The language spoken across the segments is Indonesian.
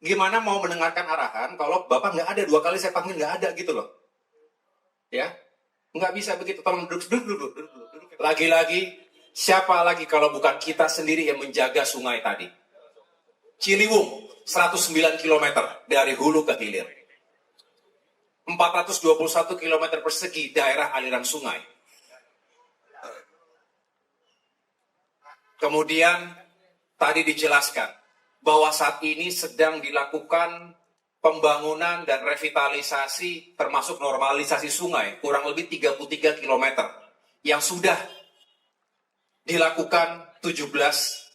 Gimana mau mendengarkan arahan kalau Bapak nggak ada, 2 kali saya panggil nggak ada gitu loh. Ya, nggak bisa begitu. Tolong duduk. Lagi-lagi, siapa lagi kalau bukan kita sendiri yang menjaga sungai tadi. Ciliwung, 109 km dari hulu ke hilir. 421 km persegi daerah aliran sungai. Kemudian tadi dijelaskan bahwa saat ini sedang dilakukan pembangunan dan revitalisasi termasuk normalisasi sungai kurang lebih 33 km yang sudah dilakukan 17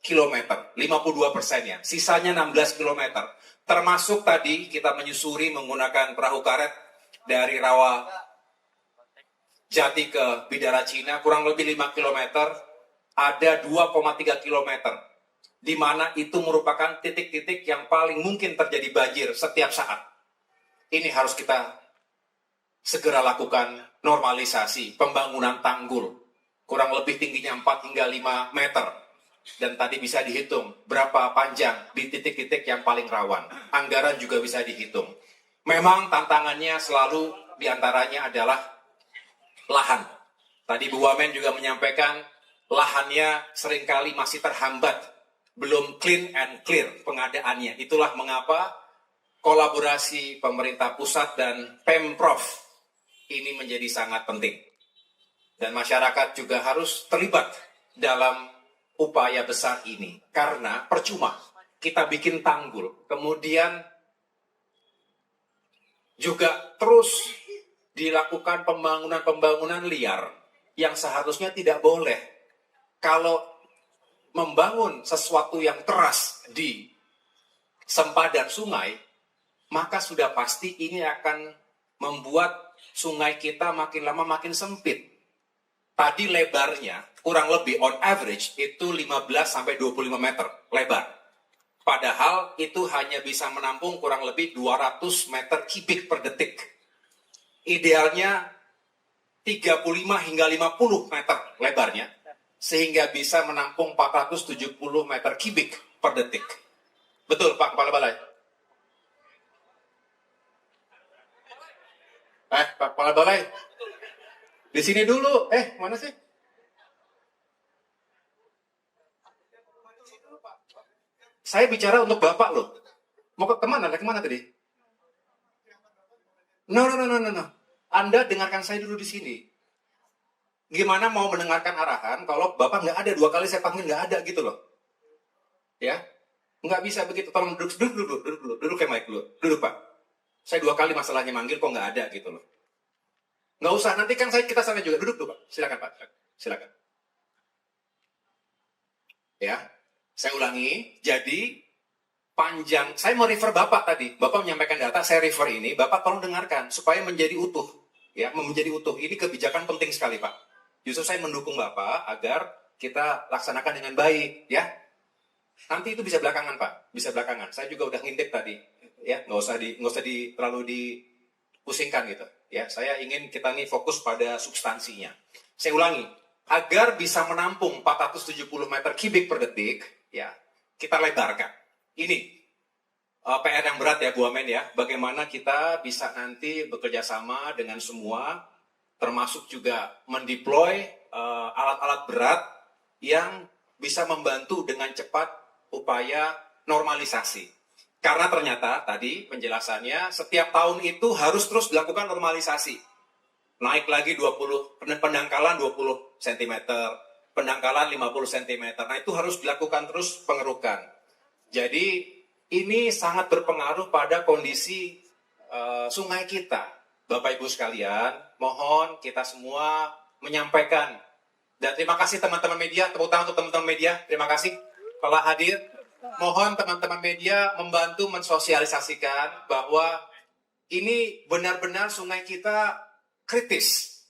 km, 52%-nya, sisanya 16 km. Termasuk tadi kita menyusuri menggunakan perahu karet dari Rawa Jati ke Bidara Cina, kurang lebih 5 km, ada 2,3 km, di mana itu merupakan titik-titik yang paling mungkin terjadi banjir setiap saat. Ini harus kita segera lakukan normalisasi, pembangunan tanggul, kurang lebih tingginya 4 hingga 5 meter. Dan tadi bisa dihitung berapa panjang di titik-titik yang paling rawan. Anggaran juga bisa dihitung. Memang tantangannya selalu diantaranya adalah lahan. Tadi Bu Wamen juga menyampaikan lahannya seringkali masih terhambat, belum clean and clear pengadaannya. Itulah mengapa kolaborasi pemerintah pusat dan Pemprov ini menjadi sangat penting. Dan masyarakat juga harus terlibat dalam upaya besar ini. Karena percuma kita bikin tanggul, kemudian juga terus dilakukan pembangunan liar yang seharusnya tidak boleh. Kalau membangun sesuatu yang keras di sempadan sungai, maka sudah pasti ini akan membuat sungai kita makin lama makin sempit. Tadi lebarnya kurang lebih on average itu 15-25 meter lebar. Padahal itu hanya bisa menampung kurang lebih 200 meter kubik per detik. Idealnya 35 hingga 50 meter lebarnya, sehingga bisa menampung 470 meter kubik per detik. Betul Pak Kepala Balai? Pak Kepala Balai, di sini dulu. Mana sih? Saya bicara untuk Bapak loh. Mau kemana? Kemana tadi? No. Anda dengarkan saya dulu di sini. Gimana mau mendengarkan arahan kalau Bapak nggak ada, 2 kali saya panggil nggak ada gitu loh. Ya, nggak bisa begitu. Tolong duduk kayak mic dulu. Duduk Pak. Saya 2 kali masalahnya manggil kok nggak ada gitu loh. Nggak usah, nanti kan kita sana juga. Duduk dulu Pak. Silakan Pak. Silakan. Ya, saya ulangi. Jadi panjang, saya mau refer Bapak tadi. Bapak menyampaikan data, saya refer ini. Bapak tolong dengarkan supaya menjadi utuh. Ya, menjadi utuh. Ini kebijakan penting sekali Pak. Justru saya mendukung Bapak agar kita laksanakan dengan baik, ya. Nanti itu bisa belakangan Pak, bisa belakangan. Saya juga udah ngintip tadi, ya. Nggak usah terlalu dipusingkan gitu. Ya, saya ingin kita nih fokus pada substansinya. Saya ulangi, agar bisa menampung 470 meter kubik per detik, ya, kita lebarkan. Ini PR yang berat ya Bu Wamen ya. Bagaimana kita bisa nanti bekerja sama dengan semua, termasuk juga mendeploy alat-alat berat yang bisa membantu dengan cepat upaya normalisasi. Karena ternyata tadi penjelasannya setiap tahun itu harus terus dilakukan normalisasi. Naik lagi 20, pendangkalan 20 cm, pendangkalan 50 cm. Nah itu harus dilakukan terus pengerukan. Jadi ini sangat berpengaruh pada kondisi sungai kita. Bapak Ibu sekalian, mohon kita semua menyampaikan. Dan terima kasih teman-teman media, tepuk tangan untuk teman-teman media, terima kasih telah hadir. Mohon teman-teman media membantu mensosialisasikan bahwa ini benar-benar sungai kita kritis.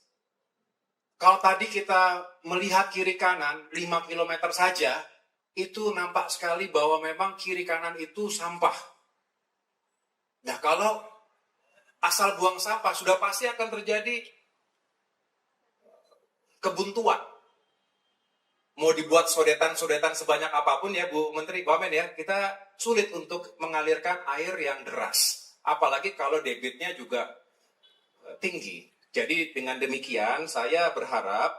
Kalau tadi kita melihat kiri kanan 5 km saja, itu nampak sekali bahwa memang kiri kanan itu sampah. Nah kalau asal buang sampah, sudah pasti akan terjadi kebuntuan. mau dibuat sodetan-sodetan sebanyak apapun ya Bu Menteri, Wamen ya, kita sulit untuk mengalirkan air yang deras. Apalagi kalau debitnya juga tinggi. Jadi dengan demikian saya berharap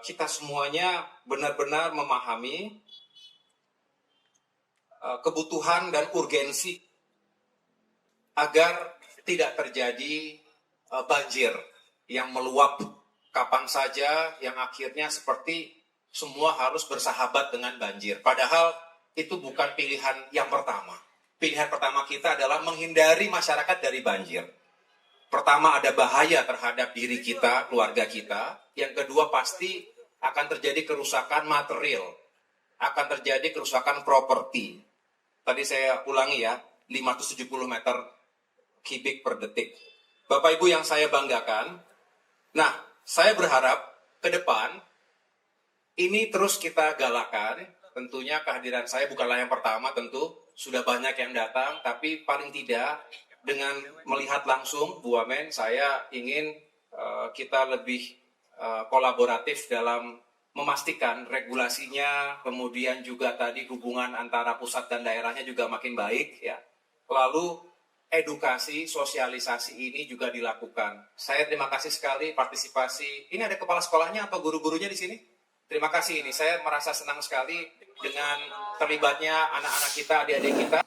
kita semuanya benar-benar memahami kebutuhan dan urgensi agar tidak terjadi banjir yang meluap kapan saja, yang akhirnya seperti semua harus bersahabat dengan banjir. Padahal itu bukan pilihan yang pertama. Pilihan pertama kita adalah menghindari masyarakat dari banjir. Pertama, ada bahaya terhadap diri kita, keluarga kita. Yang kedua, pasti akan terjadi kerusakan material, akan terjadi kerusakan properti. Tadi saya ulangi ya, 570 meter kubik per detik. Bapak Ibu yang saya banggakan, nah, saya berharap ke depan ini terus kita galakan. Tentunya kehadiran saya bukanlah yang pertama, tentu sudah banyak yang datang, tapi paling tidak dengan melihat langsung Bu Wamen, saya ingin kita lebih kolaboratif dalam memastikan regulasinya, kemudian juga tadi hubungan antara pusat dan daerahnya juga makin baik ya. Lalu edukasi, sosialisasi ini juga dilakukan. Saya terima kasih sekali partisipasi. Ini ada kepala sekolahnya atau guru-gurunya di sini? Terima kasih ini. Saya merasa senang sekali dengan terlibatnya anak-anak kita, adik-adik kita.